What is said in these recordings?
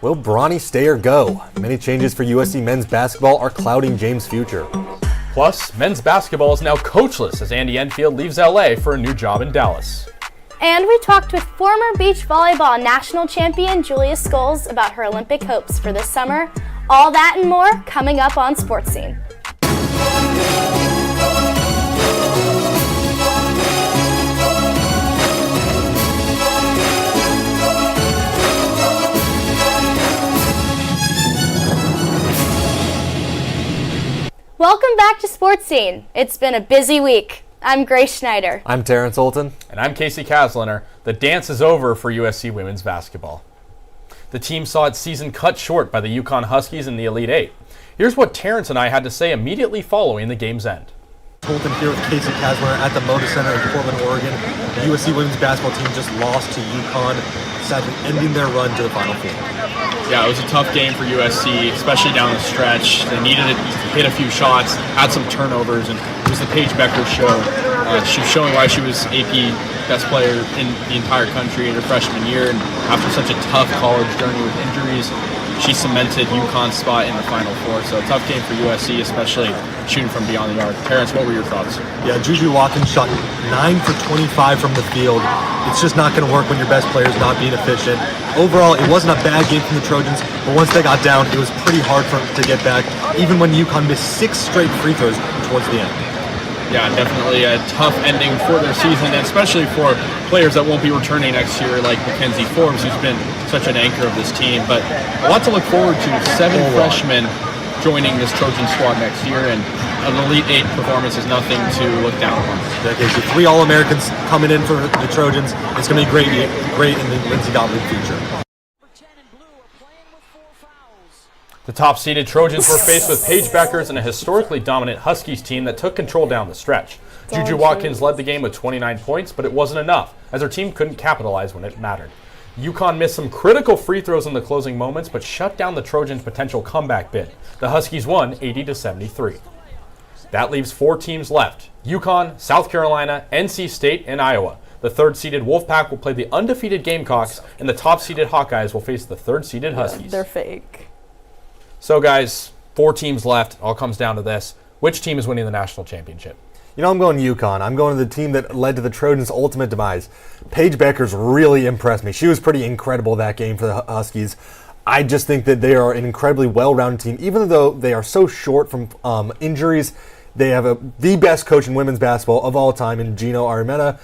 Will Bronny stay or go? Many changes for USC men's basketball are clouding James' future. Plus, men's basketball is now coachless as Andy Enfield leaves LA for a new job in Dallas. And we talked with former beach volleyball national champion Julia Scholes about her Olympic hopes for this summer. All that and more coming up on Sports Scene. Welcome back to Sports Scene. It's been a busy week. I'm Grace Schneider. I'm Terrence Olton. And I'm Casey Kasliner. The dance is over for USC women's basketball. The team saw its season cut short by the UConn Huskies in the Elite Eight. Here's what Terrence and I had to say immediately following the game's end. Olton here with Casey Kasliner at the Moda Center in Portland, Oregon. The USC women's basketball team just lost to UConn, sadly ending their run to the Final Four. Yeah, it was a tough game for USC, especially down the stretch. They needed to hit a few shots, had some turnovers, and it was the Paige Becker show. She was showing why she was AP best player in the entire country in her freshman year, and after such a tough college journey with injuries, she cemented UConn's spot in the Final Four. So a tough game for USC, especially shooting from beyond the arc. Terrence, what were your thoughts? Yeah, Juju Watkins shot 9 for 25 from the field. It's just not going to work when your best player is not being efficient. Overall, it wasn't a bad game from the Trojans, but once they got down, it was pretty hard for them to get back, even when UConn missed 6 straight free throws towards the end. Yeah, definitely a tough ending for their season, and especially for players that won't be returning next year, like Mackenzie Forbes, who's been such an anchor of this team. But a lot to look forward to. 7 freshmen joining this Trojan squad next year, and an Elite Eight performance is nothing to look down on. That gives you 3 All-Americans coming in for the Trojans. It's going to be great in the Lindsey Gottlieb future. The top-seeded Trojans were faced with Paige Beckers and a historically dominant Huskies team that took control down the stretch. Juju Watkins led the game with 29 points, but it wasn't enough, as her team couldn't capitalize when it mattered. UConn missed some critical free throws in the closing moments, but shut down the Trojans' potential comeback bid. The Huskies won 80-73. That leaves 4 teams left: UConn, South Carolina, NC State, and Iowa. The third-seeded Wolfpack will play the undefeated Gamecocks, and the top-seeded Hawkeyes will face the third-seeded Huskies. They're fake. So, guys, 4 teams left. All comes down to this. Which team is winning the national championship? You know, I'm going UConn. I'm going to the team that led to the Trojans' ultimate demise. Paige Beckers really impressed me. She was pretty incredible that game for the Huskies. I just think that they are an incredibly well-rounded team. Even though they are so short from injuries, they have the best coach in women's basketball of all time in Gino Arimeta.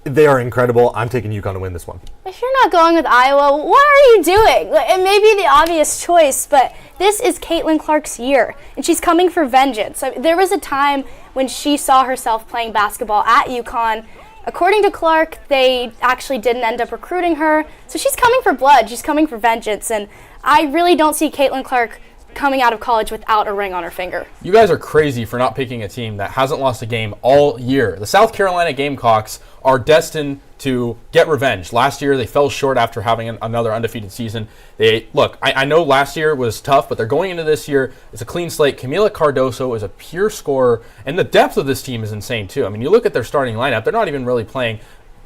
They are incredible. I'm taking UConn to win this one. If you're not going with Iowa, what are you doing? It may be the obvious choice, but this is Caitlin Clark's year, and she's coming for vengeance. There was a time when she saw herself playing basketball at UConn. According to Clark, they actually didn't end up recruiting her, so she's coming for blood. She's coming for vengeance, and I really don't see Caitlin Clark coming out of college without a ring on her finger. You guys are crazy for not picking a team that hasn't lost a game all year. The South Carolina Gamecocks are destined to get revenge. Last year, they fell short after having another undefeated season. I know last year was tough, but they're going into this year. It's a clean slate. Camila Cardoso is a pure scorer, and the depth of this team is insane, too. I mean, you look at their starting lineup, they're not even really playing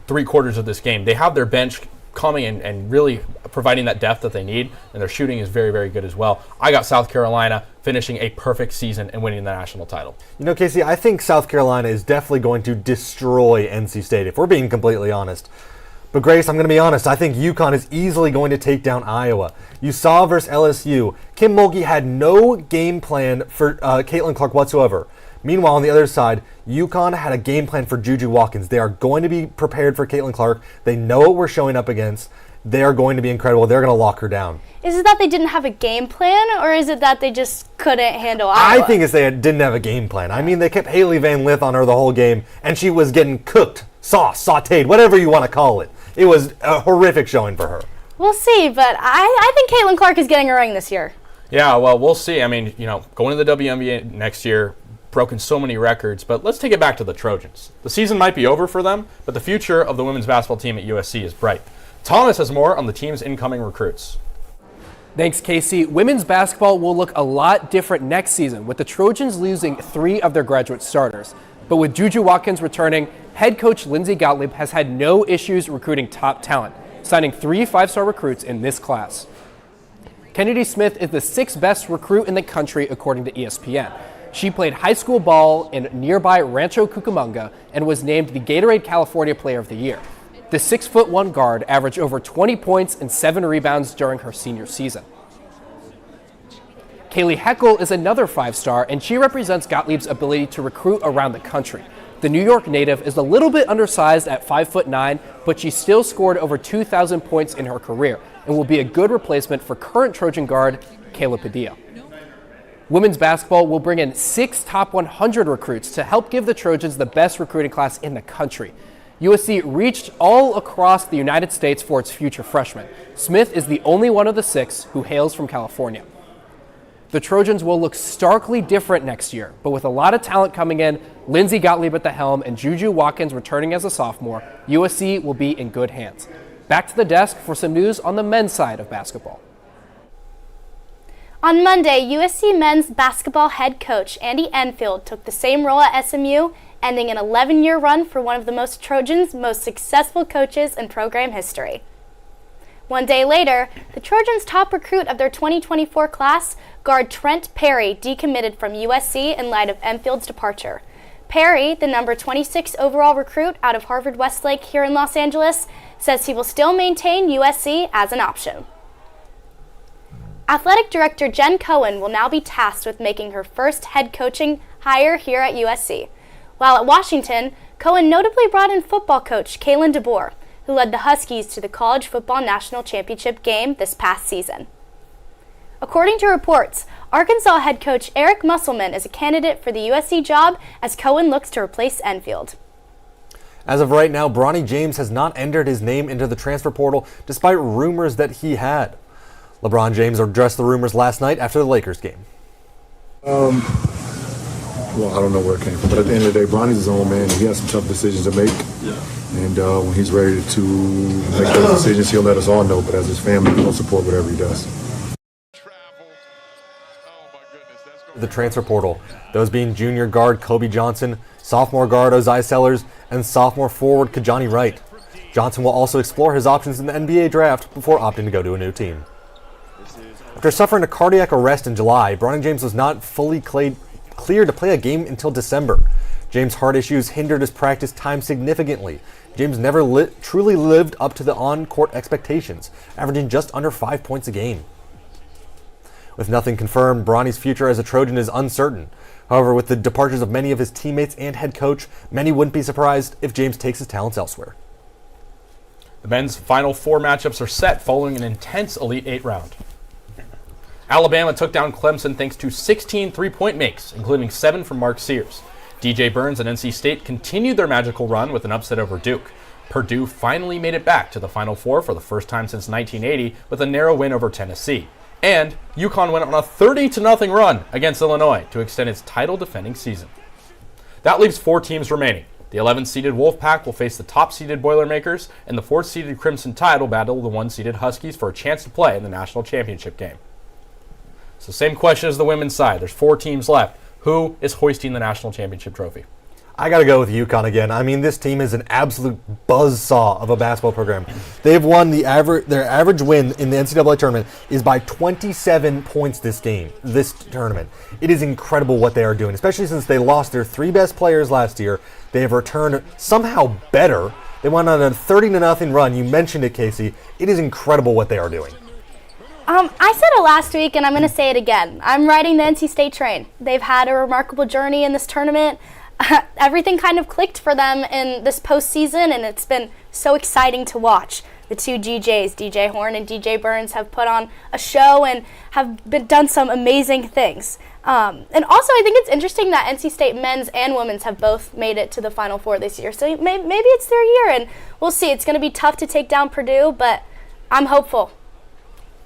3/4 of this game. They have their bench coming and really providing that depth that they need, and their shooting is very, very good as well. I got South Carolina finishing a perfect season and winning the national title. You know, Casey, I think South Carolina is definitely going to destroy NC State, if we're being completely honest. But Grace, I'm going to be honest, I think UConn is easily going to take down Iowa. You saw versus LSU, Kim Mulkey had no game plan for Caitlin Clark whatsoever. Meanwhile, on the other side, UConn had a game plan for Juju Watkins. They are going to be prepared for Caitlin Clark. They know what we're showing up against. They are going to be incredible. They're going to lock her down. Is it that they didn't have a game plan, or is it that they just couldn't handle Iowa? I think it's they didn't have a game plan. I mean, they kept Haley Van Lith on her the whole game, and she was getting cooked, sautéed, whatever you want to call it. It was a horrific showing for her. We'll see, but I think Caitlin Clark is getting a ring this year. Yeah, well, we'll see. I mean, going to the WNBA next year, broken so many records, but let's take it back to the Trojans. The season might be over for them, but the future of the women's basketball team at USC is bright. Thomas has more on the team's incoming recruits. Thanks, Casey. Women's basketball will look a lot different next season, with the Trojans losing 3 of their graduate starters. But with Juju Watkins returning, head coach Lindsey Gottlieb has had no issues recruiting top talent, signing 3 5-star recruits in this class. Kennedy Smith is the 6th best recruit in the country according to ESPN. She played high school ball in nearby Rancho Cucamonga and was named the Gatorade California Player of the Year. The 6'1" guard averaged over 20 points and 7 rebounds during her senior season. Kaylee Heckel is another 5-star, and she represents Gottlieb's ability to recruit around the country. The New York native is a little bit undersized at 5'9", but she still scored over 2,000 points in her career and will be a good replacement for current Trojan guard Kayla Padilla. Women's basketball will bring in 6 top 100 recruits to help give the Trojans the best recruiting class in the country. USC reached all across the United States for its future freshmen. Smith is the only one of the 6 who hails from California. The Trojans will look starkly different next year, but with a lot of talent coming in, Lindsey Gottlieb at the helm, and Juju Watkins returning as a sophomore, USC will be in good hands. Back to the desk for some news on the men's side of basketball. On Monday, USC men's basketball head coach Andy Enfield took the same role at SMU, ending an 11-year run for one of the Trojans' most successful coaches in program history. One day later, the Trojans' top recruit of their 2024 class, guard Trent Perry, decommitted from USC in light of Enfield's departure. Perry, the number 26 overall recruit out of Harvard Westlake here in Los Angeles, says he will still maintain USC as an option. Athletic Director Jen Cohen will now be tasked with making her first head coaching hire here at USC. While at Washington, Cohen notably brought in football coach Kalen DeBoer, who led the Huskies to the College Football National Championship game this past season. According to reports, Arkansas head coach Eric Musselman is a candidate for the USC job as Cohen looks to replace Enfield. As of right now, Bronny James has not entered his name into the transfer portal despite rumors that he had. LeBron James addressed the rumors last night after the Lakers game. Well, I don't know where it came from, but at the end of the day, Bronny's his own man, and he has some tough decisions to make. Yeah. And when he's ready to make those decisions, he'll let us all know. But as his family, we'll support whatever he does. The transfer portal, those being junior guard Kobe Johnson, sophomore guard Ozai Sellers, and sophomore forward Kajani Wright. Johnson will also explore his options in the NBA draft before opting to go to a new team. After suffering a cardiac arrest in July, Bronny James was not fully cleared to play a game until December. James' heart issues hindered his practice time significantly. James never truly lived up to the on-court expectations, averaging just under 5 points a game. With nothing confirmed, Bronny's future as a Trojan is uncertain. However, with the departures of many of his teammates and head coach, many wouldn't be surprised if James takes his talents elsewhere. The men's Final Four matchups are set following an intense Elite Eight round. Alabama took down Clemson thanks to 16 three-point makes, including 7 from Mark Sears. DJ Burns and NC State continued their magical run with an upset over Duke. Purdue finally made it back to the Final Four for the first time since 1980 with a narrow win over Tennessee. And UConn went on a 30-0 run against Illinois to extend its title-defending season. That leaves 4 teams remaining. The 11th-seeded Wolfpack will face the top-seeded Boilermakers, and the 4th-seeded Crimson Tide will battle the 1-seeded Huskies for a chance to play in the national championship game. So same question as the women's side. There's 4 teams left. Who is hoisting the national championship trophy? I got to go with UConn again. I mean, this team is an absolute buzzsaw of a basketball program. They've won their average win in the NCAA tournament is by 27 points this tournament. It is incredible what they are doing, especially since they lost their 3 best players last year. They have returned somehow better. They went on a 30-0 run. You mentioned it, Casey. It is incredible what they are doing. I said it last week, and I'm going to say it again. I'm riding the NC State train. They've had a remarkable journey in this tournament. Everything kind of clicked for them in this postseason, and it's been so exciting to watch. The 2 GJs, DJ Horn and DJ Burns, have put on a show and have done some amazing things. And also, I think it's interesting that NC State men's and women's have both made it to the Final Four this year. So maybe it's their year, and we'll see. It's going to be tough to take down Purdue, but I'm hopeful.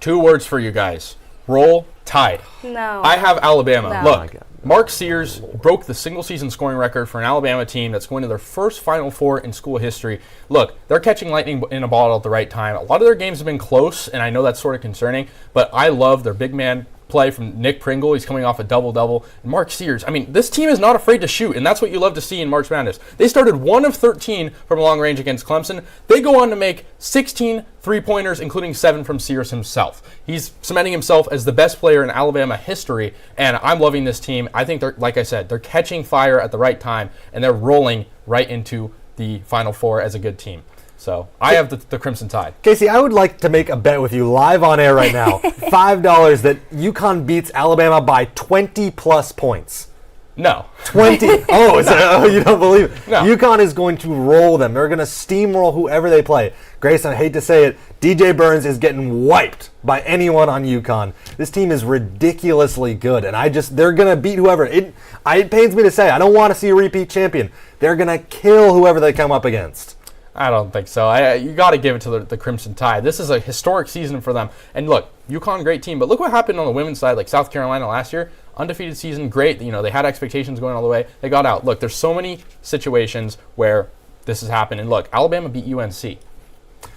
2 words for you guys. Roll Tide. No. I have Alabama. No. Look, Mark Sears broke the single-season scoring record for an Alabama team that's going to their first Final Four in school history. Look, they're catching lightning in a bottle at the right time. A lot of their games have been close, and I know that's sort of concerning, but I love their big man play from Nick Pringle. He's coming off a double-double. And Mark Sears. I mean, this team is not afraid to shoot, and that's what you love to see in March Madness. They started 1 of 13 from long range against Clemson. They go on to make 16 three-pointers, including 7 from Sears himself. He's cementing himself as the best player in Alabama history, and I'm loving this team. I think they're, like I said, they're catching fire at the right time, and they're rolling right into the Final Four as a good team. So I have the Crimson Tide. Casey, I would like to make a bet with you live on air right now. $5 that UConn beats Alabama by 20-plus points. No. 20. Oh, you don't believe it. No. UConn is going to roll them. They're going to steamroll whoever they play. Grace, I hate to say it, DJ Burns is getting wiped by anyone on UConn. This team is ridiculously good, and they're going to beat whoever. It pains me to say, I don't want to see a repeat champion. They're going to kill whoever they come up against. I don't think so. You got to give it to the Crimson Tide. This is a historic season for them. And look, UConn, great team, but look what happened on the women's side, like South Carolina last year. Undefeated season, great. You know, they had expectations going all the way. They got out. Look, there's so many situations where this has happened. And look, Alabama beat UNC.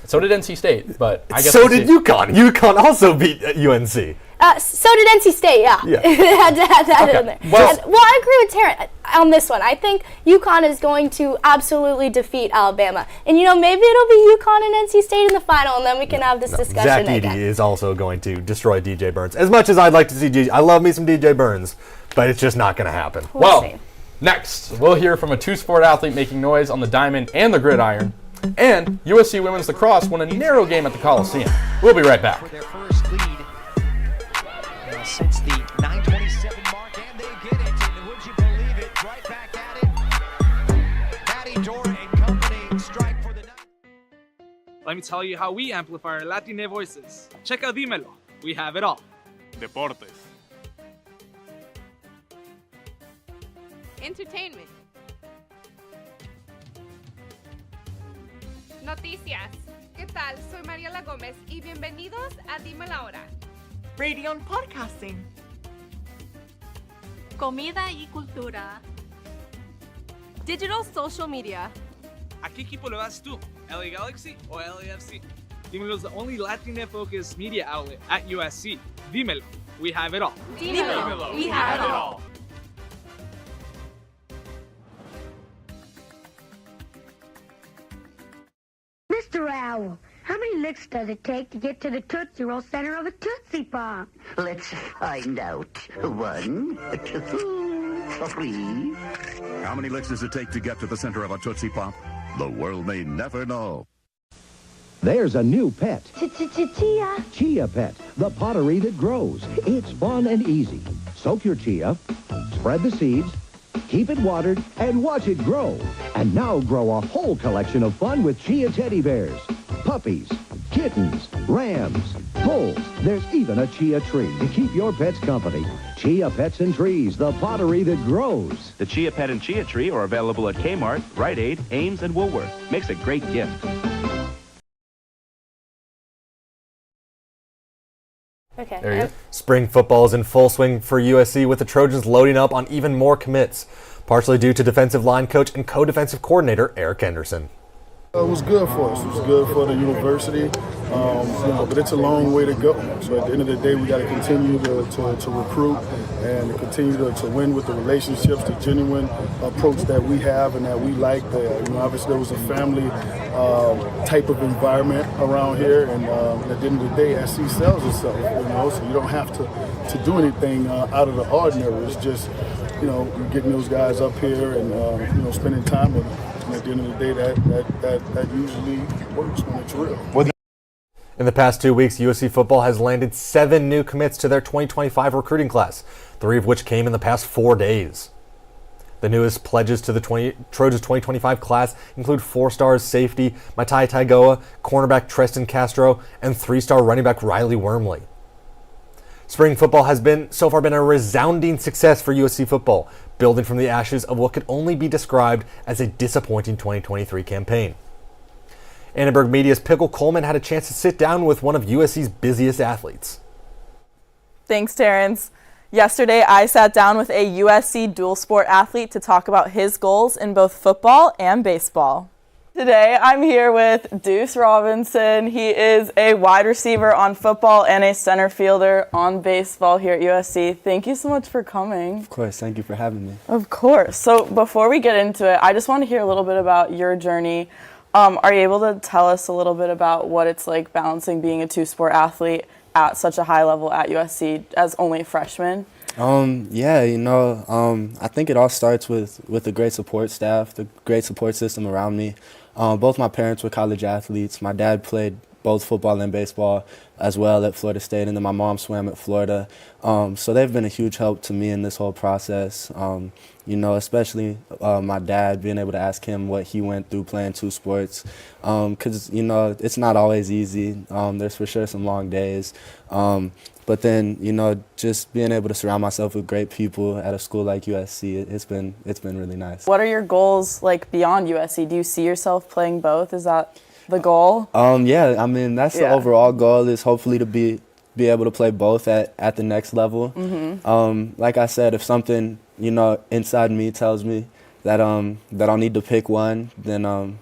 So did NC State, but I guess so did UConn. UConn also beat UNC. So did NC State, yeah. had to add it in there. Well, I agree with Taryn on this one. I think UConn is going to absolutely defeat Alabama. And, maybe it'll be UConn and NC State in the final, and then we can have this discussion Zach again. Edey is also going to destroy DJ Burns. As much as I'd like to see I love me some DJ Burns, but it's just not going to happen. Well, see. Next, we'll hear from a two-sport athlete making noise on the diamond and the gridiron. And USC women's lacrosse won a narrow game at the Coliseum. We'll be right back. For their first lead since the 9:27 mark, and they get it. And would you believe it? Right back at it. Patty Dora and company strike for the night. Let me tell you how we amplify our Latine voices. Check out Dímelo. We have it all. Deportes. Entertainment. Noticias. ¿Qué tal? Soy Mariela Gómez y bienvenidos a Dime la Hora. Radio and podcasting. Comida y cultura. Digital social media. ¿A qué equipo le vas tú? LA Galaxy o LAFC? Dímelo is the only Latina-focused media outlet at USC. Dímelo. We have it all. Dímelo. We have it all. Mr. Owl, how many licks does it take to get to the Tootsie Roll center of a Tootsie Pop? Let's find out. 1, 2, 3. How many licks does it take to get to the center of a Tootsie Pop? The world may never know. There's a new pet. Chia. Chia Pet, the pottery that grows. It's fun and easy. Soak your chia, spread the seeds, keep it watered, and watch it grow. And now grow a whole collection of fun with Chia teddy bears, puppies, kittens, rams, bulls. There's even a chia tree to keep your pets company. Chia Pets and Trees, the pottery that grows. The Chia Pet and Chia Tree are available at Kmart, Rite Aid, Ames, and Woolworth. Makes a great gift. Okay. There you go. Spring football is in full swing for USC, with the Trojans loading up on even more commits, partially due to defensive line coach and co-defensive coordinator Eric Henderson. It was good for us. It was good for the university, but it's a long way to go. So at the end of the day, we got to continue to recruit and continue to win with the relationships, the genuine approach that we have and that we like. Obviously there was a family type of environment around here, and at the end of the day, SC sells itself. So you don't have to do anything out of the ordinary. It's just you're getting those guys up here and spending time with them. And at the end of the day, that usually works when it's real. In the past 2 weeks, USC football has landed 7 new commits to their 2025 recruiting class, 3 of which came in the past 4 days. The newest pledges to the Trojans 2025 class include 4-star safety Matai Taigoa, cornerback Tristan Castro, and 3-star running back Riley Wormley. Spring football has so far been a resounding success for USC football, building from the ashes of what could only be described as a disappointing 2023 campaign. Annenberg Media's Pickle Coleman had a chance to sit down with one of USC's busiest athletes. Thanks, Terrence. Yesterday, I sat down with a USC dual sport athlete to talk about his goals in both football and baseball. Today I'm here with Deuce Robinson. He is a wide receiver on football and a center fielder on baseball here at USC. Thank you so much for coming. Of course, thank you for having me. Of course. So before we get into it, I just want to hear a little bit about your journey. Are you able to tell us a little bit about what it's like balancing being a two-sport athlete at such a high level at USC as only a freshman? I think it all starts with a great support staff, the great support system around me. Both my parents were college athletes. My dad played both football and baseball as well at Florida State, and then my mom swam at Florida. So they've been a huge help to me in this whole process, especially my dad, being able to ask him what he went through playing two sports, because, it's not always easy. There's for sure some long days. But then, just being able to surround myself with great people at a school like USC, it's been really nice. What are your goals like beyond USC? Do you see yourself playing both? Is that the goal? That's the overall goal, is hopefully to be able to play both at the next level. Mm-hmm. Like I said, if something, inside me tells me that I'll need to pick one, then I'll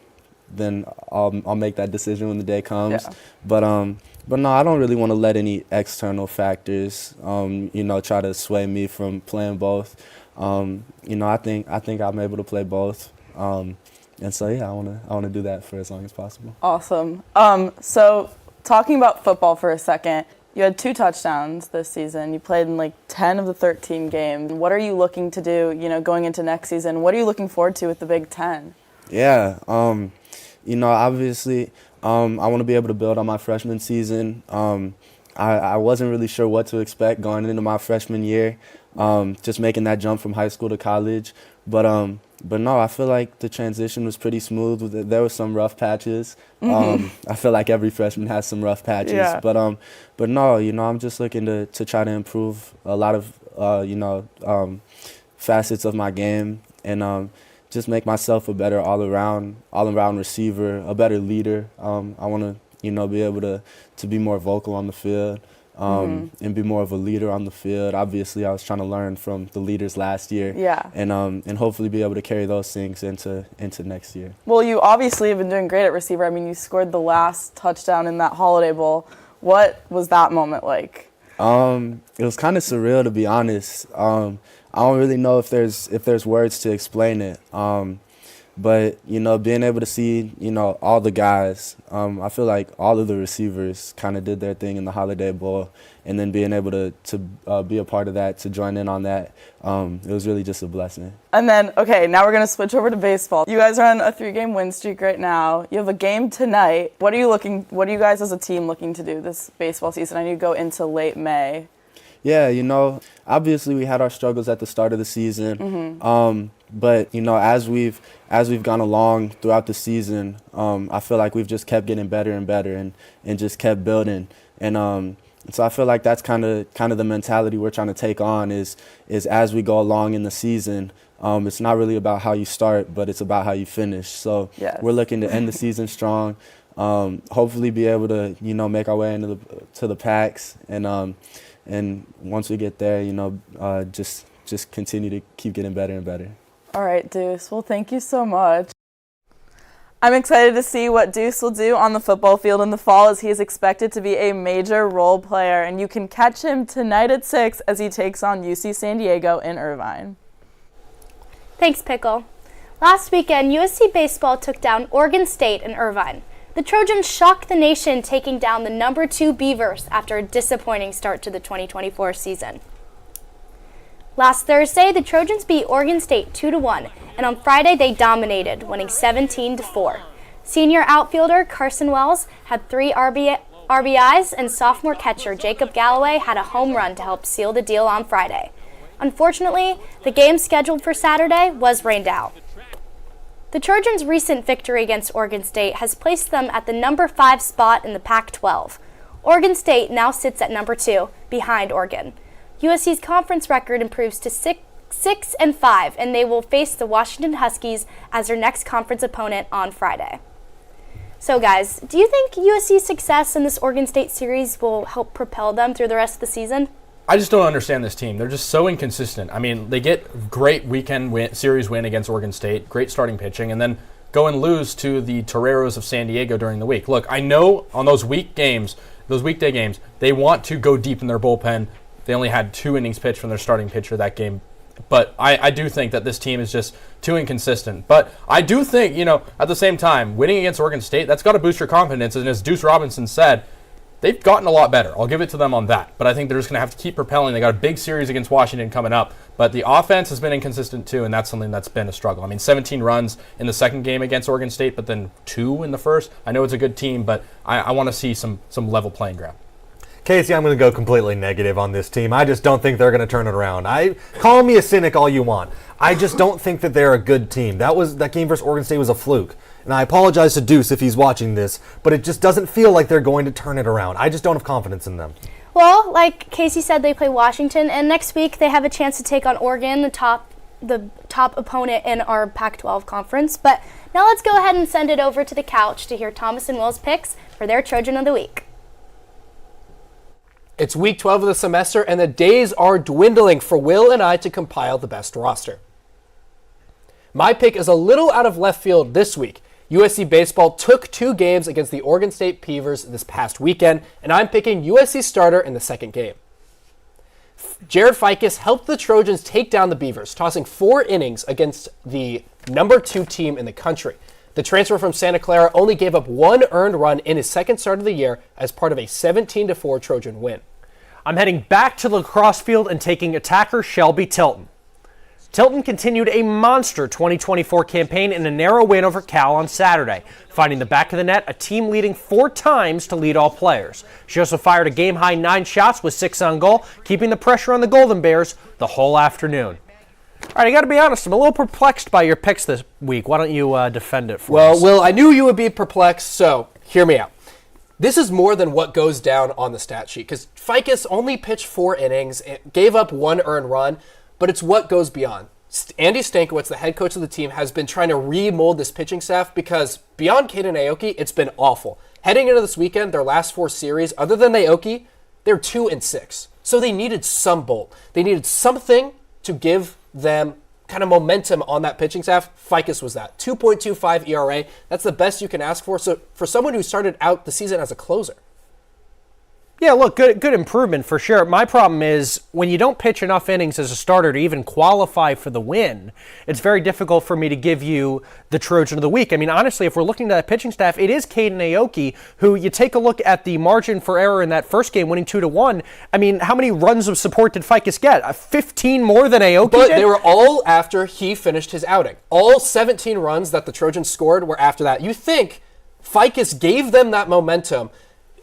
make that decision when the day comes. Yeah. But no, I don't really want to let any external factors, try to sway me from playing both. I think I'm able to play both. And so, I want to do that for as long as possible. Awesome. So talking about football for a second, you had 2 touchdowns this season. You played in 10 of the 13 games. What are you looking to do, going into next season? What are you looking forward to with the Big Ten? Yeah, obviously, I want to be able to build on my freshman season. I wasn't really sure what to expect going into my freshman year, just making that jump from high school to college. But no, I feel like the transition was pretty smooth. There were some rough patches. I feel like every freshman has some rough patches. Yeah. But no, I'm just looking to try to improve a lot of facets of my game, and just make myself a better all-around receiver, a better leader. I want to, be able to be more vocal on the field, and be more of a leader on the field. Obviously, I was trying to learn from the leaders last year. Yeah. And hopefully be able to carry those things into next year. Well, you obviously have been doing great at receiver. I mean, you scored the last touchdown in that Holiday Bowl. What was that moment like? It was kind of surreal, to be honest. I don't really know if there's words to explain it. But, being able to see, all the guys, I feel like all of the receivers kind of did their thing in the Holiday Bowl, and then being able to be a part of that, to join in on that, it was really just a blessing. And then, okay, now we're going to switch over to baseball. You guys are on a 3-game win streak right now. You have a game tonight. What are you guys as a team looking to do this baseball season? I know you go into late May. Yeah, obviously we had our struggles at the start of the season. But, as we've gone along throughout the season, I feel like we've just kept getting better and better, and just kept building. And so I feel like that's kind of the mentality we're trying to take on, is as we go along in the season, it's not really about how you start, but it's about how you finish. So yes. We're looking to end the season strong, hopefully be able to, make our way into the packs, and once we get there, just continue to keep getting better and better. All right, Deuce. Well, thank you so much. I'm excited to see what Deuce will do on the football field in the fall, as he is expected to be a major role player, and you can catch him tonight at 6 as he takes on UC San Diego in Irvine. Thanks, Pickle. Last weekend, USC baseball took down Oregon State in Irvine. The Trojans shocked the nation, taking down the number 2 Beavers after a disappointing start to the 2024 season. Last Thursday, the Trojans beat Oregon State 2-1, and on Friday they dominated, winning 17-4. Senior outfielder Carson Wells had 3 RBIs, and sophomore catcher Jacob Galloway had a home run to help seal the deal on Friday. Unfortunately, the game scheduled for Saturday was rained out. The Trojans' recent victory against Oregon State has placed them at the number 5 spot in the Pac-12. Oregon State now sits at number 2, behind Oregon. USC's conference record improves to 6-5, and they will face the Washington Huskies as their next conference opponent on Friday. So guys, do you think USC's success in this Oregon State series will help propel them through the rest of the season? I just don't understand this team. They're just so inconsistent. I mean, they get great weekend series win against Oregon State, great starting pitching, and then go and lose to the Toreros of San Diego during the week. Look, I know on those weekday games, they want to go deep in their bullpen. They only had 2 innings pitched from their starting pitcher that game. But I do think that this team is just too inconsistent. But I do think, at the same time, winning against Oregon State, that's got to boost your confidence. And as Deuce Robinson said, they've gotten a lot better. I'll give it to them on that. But I think they're just going to have to keep propelling. They got a big series against Washington coming up. But the offense has been inconsistent too, and that's something that's been a struggle. I mean, 17 runs in the second game against Oregon State, but then 2 in the first. I know it's a good team, but I want to see some level playing ground. Casey, I'm going to go completely negative on this team. I just don't think they're going to turn it around. Call me a cynic all you want. I just don't think that they're a good team. That game versus Oregon State was a fluke. And I apologize to Deuce if he's watching this, but it just doesn't feel like they're going to turn it around. I just don't have confidence in them. Well, like Casey said, they play Washington, and next week they have a chance to take on Oregon, the top opponent in our Pac-12 conference. But now let's go ahead and send it over to the couch to hear Thomas and Will's picks for their Trojan of the Week. It's week 12 of the semester, and the days are dwindling for Will and I to compile the best roster. My pick is a little out of left field this week. USC baseball took 2 games against the Oregon State Beavers this past weekend, and I'm picking USC starter in the second game. Jared Ficus helped the Trojans take down the Beavers, tossing 4 innings against the number 2 team in the country. The transfer from Santa Clara only gave up 1 earned run in his second start of the year as part of a 17-4 Trojan win. I'm heading back to the lacrosse field and taking attacker Shelby Tilton. Tilton continued a monster 2024 campaign in a narrow win over Cal on Saturday, finding the back of the net, a team leading 4 times to lead all players. She also fired a game-high 9 shots with 6 on goal, keeping the pressure on the Golden Bears the whole afternoon. All right, I got to be honest, I'm a little perplexed by your picks this week. Why don't you defend it for us? Well, Will, I knew you would be perplexed, so hear me out. This is more than what goes down on the stat sheet, because Ficus only pitched 4 innings, gave up 1 earned run, but it's what goes beyond. Andy Stankiewicz, the head coach of the team, has been trying to remold this pitching staff because beyond Caden Aoki, it's been awful. Heading into this weekend, their last 4 series, other than Aoki, they're 2-6. So they needed some bolt. They needed something to give them kind of momentum on that pitching staff. Ficus was that. 2.25 ERA. That's the best you can ask for. So for someone who started out the season as a closer. Yeah, look, good improvement for sure. My problem is when you don't pitch enough innings as a starter to even qualify for the win, it's very difficult for me to give you the Trojan of the Week. I mean, honestly, if we're looking at that pitching staff, it is Caden Aoki, who you take a look at the margin for error in that first game, winning 2-1. I mean, how many runs of support did Ficus get? 15 more than Aoki But did? they were all after he finished his outing. All 17 runs that the Trojans scored were after that. You think Ficus gave them that momentum.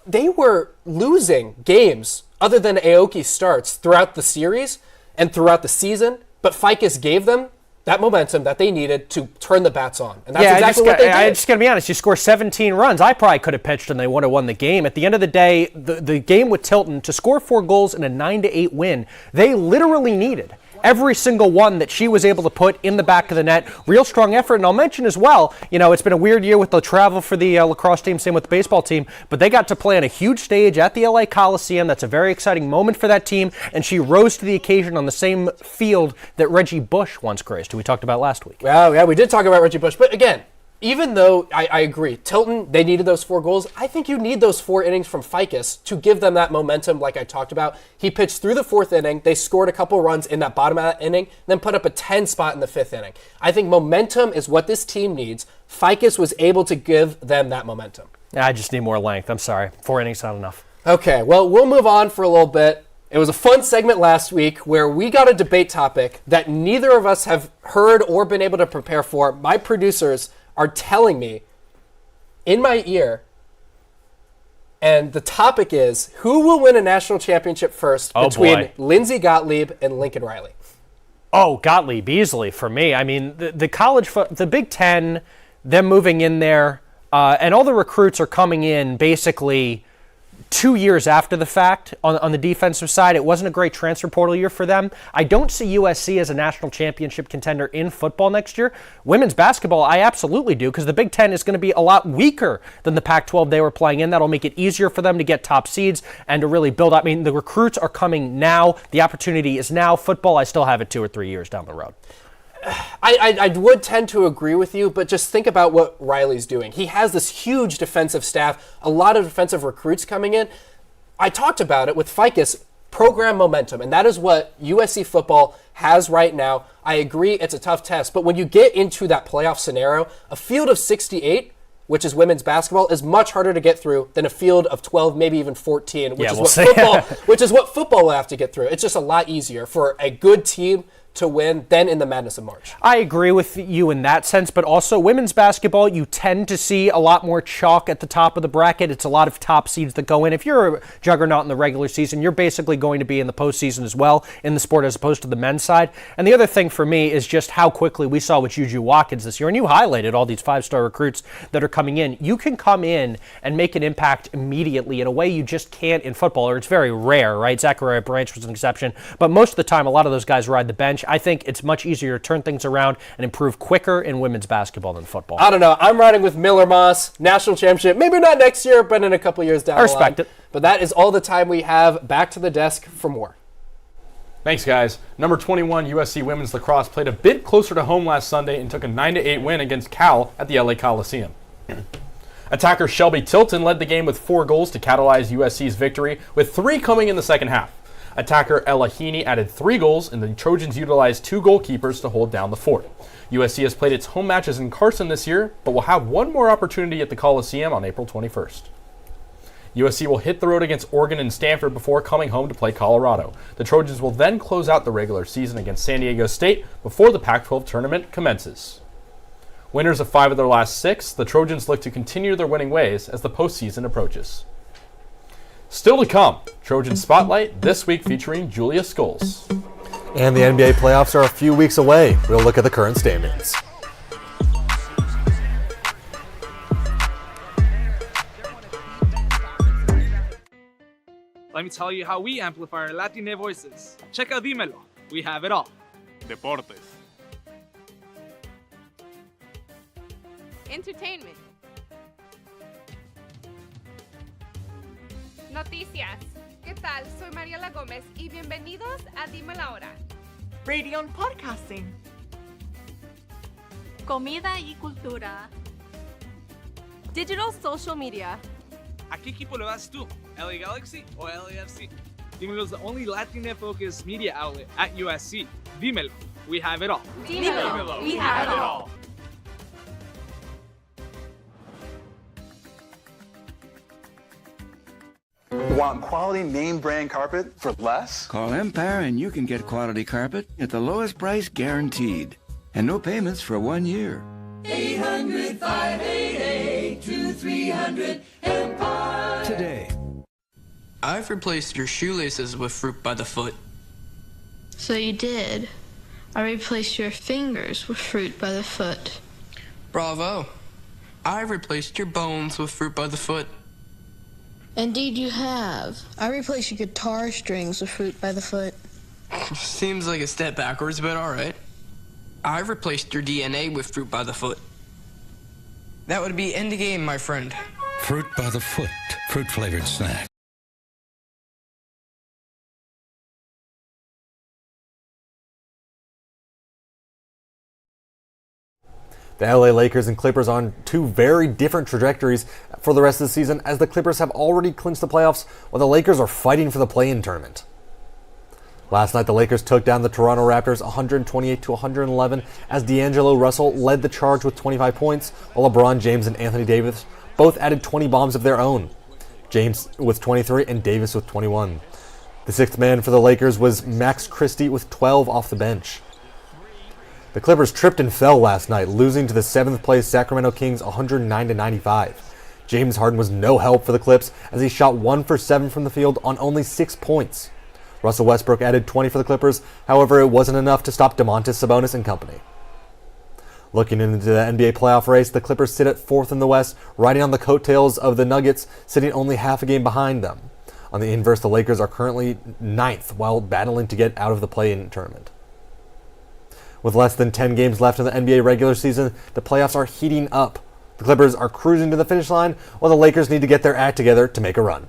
They were losing games other than Aoki starts throughout the series and throughout the season, but Ficus gave them that momentum that they needed to turn the bats on. And that's exactly what they did. I just got to be honest, you score 17 runs. I probably could have pitched and they would have won the game. At the end of the day, the game with Tilton, to score 4 goals in a 9-8 win, they literally needed every single one that she was able to put in the back of the net. Real strong effort. And I'll mention as well, it's been a weird year with the travel for the lacrosse team, same with the baseball team, but they got to play on a huge stage at the LA Coliseum. That's a very exciting moment for that team. And she rose to the occasion on the same field that Reggie Bush once graced, who we talked about last week. Well, yeah, we did talk about Reggie Bush. But again, even though I agree, Tilton, they needed those 4 goals, I think you need those 4 innings from Ficus to give them that momentum like I talked about. He pitched through the 4th inning. They scored a couple runs in that bottom of that inning, then put up a 10 spot in the 5th inning. I think momentum is what this team needs. Ficus was able to give them that momentum. Yeah, I just need more length. I'm sorry. 4 innings not enough. Okay, well, we'll move on for a little bit. It was a fun segment last week where we got a debate topic that neither of us have heard or been able to prepare for. My producers are telling me in my ear, and the topic is, who will win a national championship first between Lindsey Gottlieb and Lincoln Riley? Oh, Gottlieb, easily for me. I mean, the Big Ten, them moving in there, and all the recruits are coming in basically 2 years after the fact on the defensive side. It wasn't a great transfer portal year for them. I don't see USC as a national championship contender in football next year. Women's basketball, I absolutely do, because the Big Ten is going to be a lot weaker than the Pac-12 they were playing in. That'll make it easier for them to get top seeds and to really build up. I mean, the recruits are coming now. The opportunity is now. Football, I still have it 2 or 3 years down the road. I would tend to agree with you, but just think about what Riley's doing. He has this huge defensive staff, a lot of defensive recruits coming in. I talked about it with Ficus, program momentum, and that is what USC football has right now. I agree it's a tough test, but when you get into that playoff scenario, a field of 68, which is women's basketball, is much harder to get through than a field of 12, maybe even 14, which is what football will have to get through. It's just a lot easier for a good team to win than in the Madness of March. I agree with you in that sense, but also women's basketball, you tend to see a lot more chalk at the top of the bracket. It's a lot of top seeds that go in. If you're a juggernaut in the regular season, you're basically going to be in the postseason as well in the sport as opposed to the men's side. And the other thing for me is just how quickly we saw with Juju Watkins this year, and you highlighted all these five-star recruits that are coming in. You can come in and make an impact immediately in a way you just can't in football, or it's very rare, right? Zachariah Branch was an exception, but most of the time, a lot of those guys ride the bench. I think it's much easier to turn things around and improve quicker in women's basketball than football. I don't know. I'm riding with Miller Moss, national championship. Maybe not next year, but in a couple years down the line. I respect it. But that is all the time we have. Back to the desk for more. Thanks, guys. Number 21 USC women's lacrosse played a bit closer to home last Sunday and took a 9-8 win against Cal at the LA Coliseum. Attacker Shelby Tilton led the game with 4 goals to catalyze USC's victory, with 3 coming in the second half. Attacker Ella Heaney added 3 goals, and the Trojans utilized 2 goalkeepers to hold down the fort. USC has played its home matches in Carson this year, but will have one more opportunity at the Coliseum on April 21st. USC will hit the road against Oregon and Stanford before coming home to play Colorado. The Trojans will then close out the regular season against San Diego State before the Pac-12 tournament commences. Winners of 5 of their last 6, the Trojans look to continue their winning ways as the postseason approaches. Still to come, Trojan Spotlight, this week featuring Julia Scholes. And the NBA playoffs are a few weeks away. We'll look at the current standings. Let me tell you how we amplify our Latine voices. Check out Dímelo. We have it all. Deportes. Entertainment. Noticias. ¿Qué tal? Soy Mariela Gómez y bienvenidos a Dime la Hora. Radio and podcasting. Comida y cultura. Digital social media. ¿A qué equipo le vas tú? LA Galaxy o LAFC? Dímelo is the only Latina-focused media outlet at USC. Dímelo. We have it all. Dímelo. We have it all. Want quality name brand carpet for less? Call Empire and you can get quality carpet at the lowest price guaranteed. And no payments for 1 year. 800-588-2300 Empire. Today. I've replaced your shoelaces with fruit by the foot. So you did. I replaced your fingers with fruit by the foot. Bravo. I've replaced your bones with fruit by the foot. Indeed you have. I replaced your guitar strings with fruit by the foot. Seems like a step backwards, but alright. I've replaced your DNA with fruit by the foot. That would be end game, my friend. Fruit by the foot. Fruit-flavored snack. The LA Lakers and Clippers are on 2 very different trajectories for the rest of the season, as the Clippers have already clinched the playoffs while the Lakers are fighting for the play-in tournament. Last night, the Lakers took down the Toronto Raptors 128-111 as D'Angelo Russell led the charge with 25 points, while LeBron James and Anthony Davis both added 20 bombs of their own. James with 23 and Davis with 21. The 6th man for the Lakers was Max Christie with 12 off the bench. The Clippers tripped and fell last night, losing to the 7th place Sacramento Kings 109-95. James Harden was no help for the Clips as he shot 1 for 7 from the field on only 6 points. Russell Westbrook added 20 for the Clippers, however it wasn't enough to stop Domantas Sabonis and company. Looking into the NBA playoff race, the Clippers sit at 4th in the West, riding on the coattails of the Nuggets, sitting only half a game behind them. On the inverse, the Lakers are currently 9th while battling to get out of the play-in tournament. With less than 10 games left in the NBA regular season, the playoffs are heating up. The Clippers are cruising to the finish line, while the Lakers need to get their act together to make a run.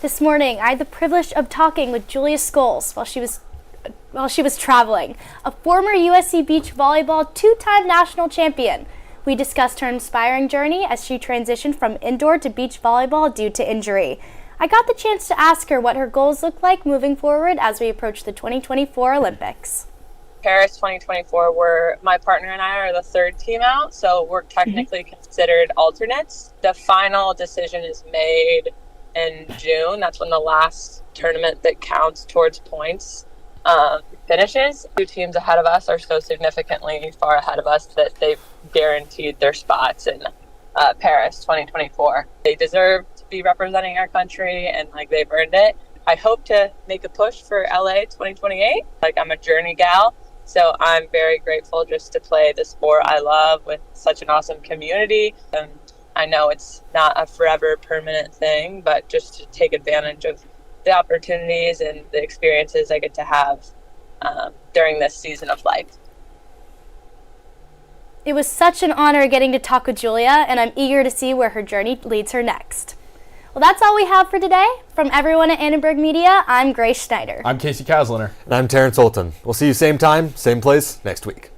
This morning, I had the privilege of talking with Julia Scholes while she was while she was traveling. A former USC beach volleyball two-time national champion. We discussed her inspiring journey as she transitioned from indoor to beach volleyball due to injury. I got the chance to ask her what her goals look like moving forward as we approach the 2024 Olympics. Paris 2024, my partner and I are the third team out, so we're technically considered alternates. The final decision is made in June. That's when the last tournament that counts towards points finishes. 2 teams ahead of us are so significantly far ahead of us that they've guaranteed their spots in Paris 2024. They deserve to be representing our country, and they've earned it. I hope to make a push for LA 2028. I'm a journey gal, so I'm very grateful just to play the sport I love with such an awesome community. And I know it's not a forever permanent thing, but just to take advantage of the opportunities and the experiences I get to have during this season of life. It was such an honor getting to talk with Julia, and I'm eager to see where her journey leads her next. Well, that's all we have for today. From everyone at Annenberg Media, I'm Grace Schneider. I'm Casey Kasliner. And I'm Terrence Holton. We'll see you same time, same place next week.